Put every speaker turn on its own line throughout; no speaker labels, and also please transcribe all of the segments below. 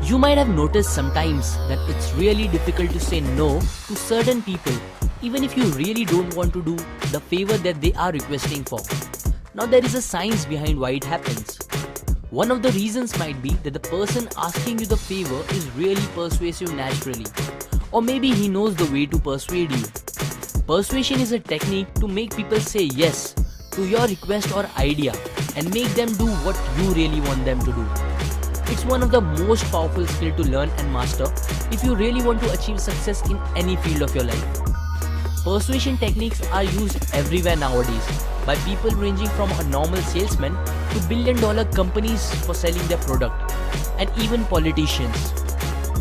You might have noticed sometimes that it's really difficult to say no to certain people, even if you really don't want to do the favor that they are requesting for. Now, there is a science behind why it happens. One of the reasons might be that the person asking you the favor is really persuasive naturally, or maybe he knows the way to persuade you. Persuasion is a technique to make people say yes to your request or idea and make them do what you really want them to do. It's one of the most powerful skills to learn and master if you really want to achieve success in any field of your life. Persuasion techniques are used everywhere nowadays by people ranging from a normal salesman to billion-dollar companies for selling their product, and even politicians.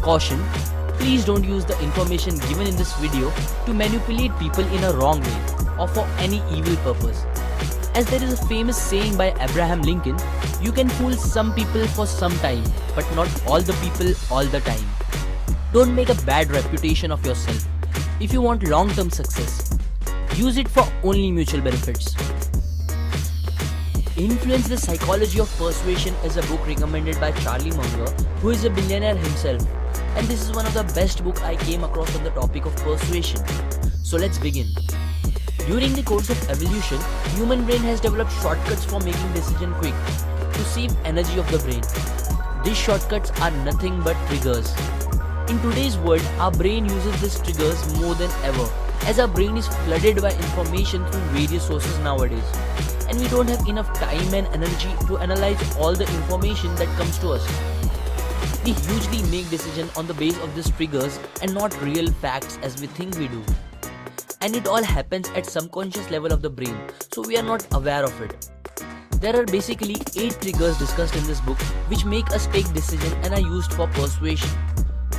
Caution: please don't use the information given in this video to manipulate people in a wrong way or for any evil purpose. As there is a famous saying by Abraham Lincoln, you can fool some people for some time, but not all the people all the time. Don't make a bad reputation of yourself. If you want long-term success, use it for only mutual benefits. Influence the Psychology of Persuasion is a book recommended by Charlie Munger, who is a billionaire himself. And this is one of the best books I came across on the topic of persuasion. So let's begin. During the course of evolution, human brain has developed shortcuts for making decisions quick to save energy of the brain. These shortcuts are nothing but triggers. In today's world, our brain uses these triggers more than ever, as our brain is flooded by information through various sources nowadays, and we don't have enough time and energy to analyze all the information that comes to us. We usually make decisions on the basis of these triggers and not real facts as we think we do. And it all happens at subconscious level of the brain, so we are not aware of it. There are basically 8 triggers discussed in this book which make us take decisions and are used for persuasion.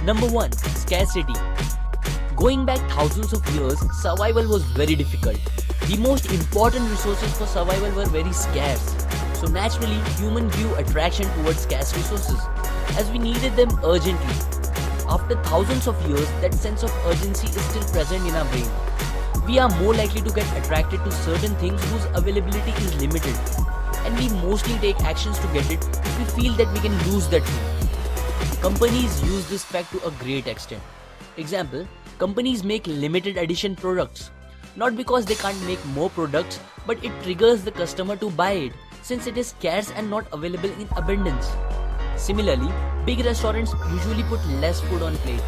Number 1. Scarcity. Going back thousands of years, survival was very difficult. The most important resources for survival were very scarce. So naturally, humans grew attraction towards scarce resources, as we needed them urgently. After thousands of years, that sense of urgency is still present in our brain. We are more likely to get attracted to certain things whose availability is limited, and we mostly take actions to get it if we feel that we can lose that thing. Companies use this fact to a great extent. Example, companies make limited edition products, not because they can't make more products, but it triggers the customer to buy it since it is scarce and not available in abundance. Similarly, big restaurants usually put less food on plate.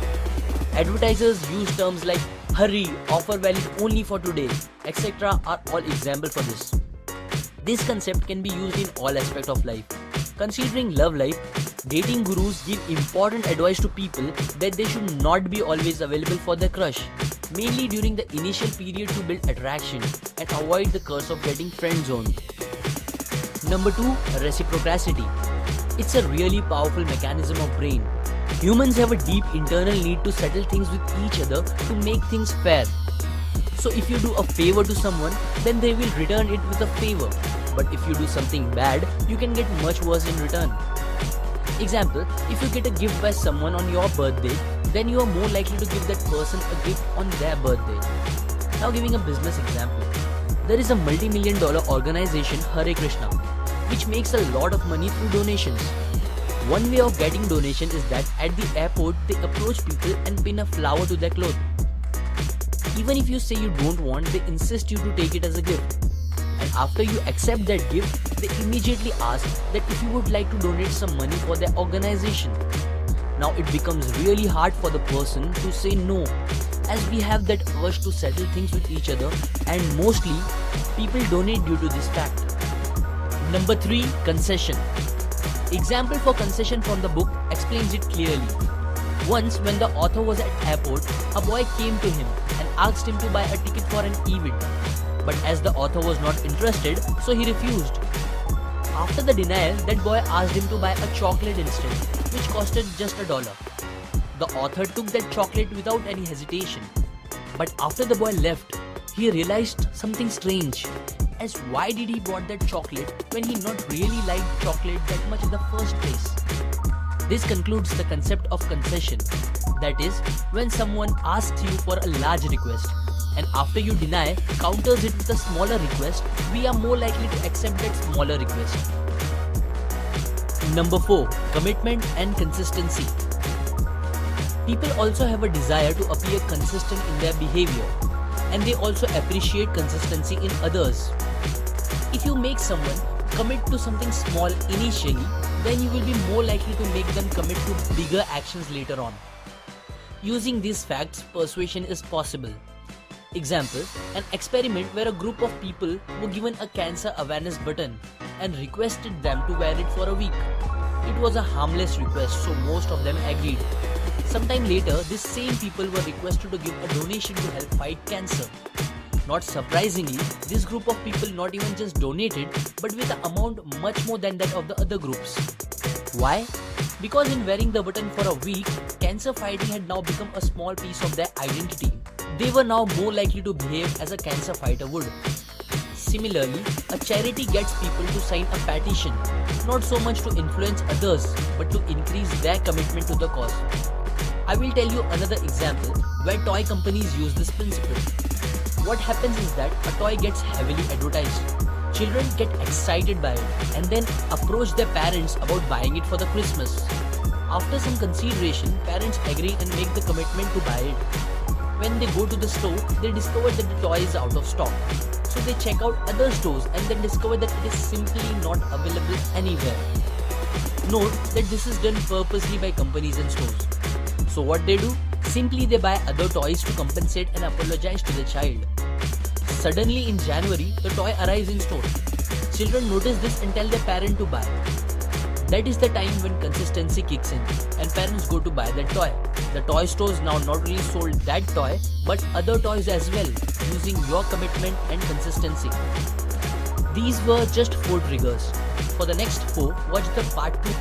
Advertisers use terms like hurry, offer valid only for today, etc. are all examples for this. This concept can be used in all aspects of life. Considering love life, dating gurus give important advice to people that they should not be always available for their crush, mainly during the initial period to build attraction and avoid the curse of getting friend-zoned. Number 2. Reciprocity. It's a really powerful mechanism of brain. Humans have a deep internal need to settle things with each other to make things fair. So if you do a favor to someone, then they will return it with a favor. But if you do something bad, you can get much worse in return. Example, if you get a gift by someone on your birthday, then you are more likely to give that person a gift on their birthday. Now giving a business example. There is a multi-million-dollar organization, Hare Krishna, which makes a lot of money through donations. One way of getting donation is that at the airport they approach people and pin a flower to their clothes. Even if you say you don't want, they insist you to take it as a gift. And after you accept that gift, they immediately ask that if you would like to donate some money for their organization. Now it becomes really hard for the person to say no, as we have that urge to settle things with each other, and mostly people donate due to this fact. Number 3. Concession. Example for concession from the book explains it clearly. Once when the author was at airport, a boy came to him and asked him to buy a ticket for an event. But as the author was not interested, so he refused. After the denial, that boy asked him to buy a chocolate instead, which costed just $1. The author took that chocolate without any hesitation. But after the boy left, he realized something strange. As why did he bought that chocolate when he not really liked chocolate that much in the first place? This concludes the concept of concession. That is, when someone asks you for a large request, and after you deny, counters it with a smaller request, we are more likely to accept that smaller request. Number 4. Commitment and consistency. People also have a desire to appear consistent in their behavior, and they also appreciate consistency in others. If you make someone commit to something small initially, then you will be more likely to make them commit to bigger actions later on. Using these facts, persuasion is possible. Example, an experiment where a group of people were given a cancer awareness button and requested them to wear it for a week. It was a harmless request, so most of them agreed. Sometime later, these same people were requested to give a donation to help fight cancer. Not surprisingly, this group of people not even just donated, but with an amount much more than that of the other groups. Why? Because in wearing the button for a week, cancer fighting had now become a small piece of their identity. They were now more likely to behave as a cancer fighter would. Similarly, a charity gets people to sign a petition, not so much to influence others, but to increase their commitment to the cause. I will tell you another example where toy companies use this principle. What happens is that a toy gets heavily advertised. Children get excited by it and then approach their parents about buying it for the Christmas. After some consideration, parents agree and make the commitment to buy it. When they go to the store, they discover that the toy is out of stock. So they check out other stores and then discover that it is simply not available anywhere. Note that this is done purposely by companies and stores. So what they do? Simply they buy other toys to compensate and apologize to the child. Suddenly in January, the toy arrives in store. Children notice this and tell their parent to buy. That is the time when consistency kicks in and parents go to buy that toy. The toy stores now not only sold that toy but other toys as well, using your commitment and consistency. These were just 4 triggers. For the next 4, watch the part 2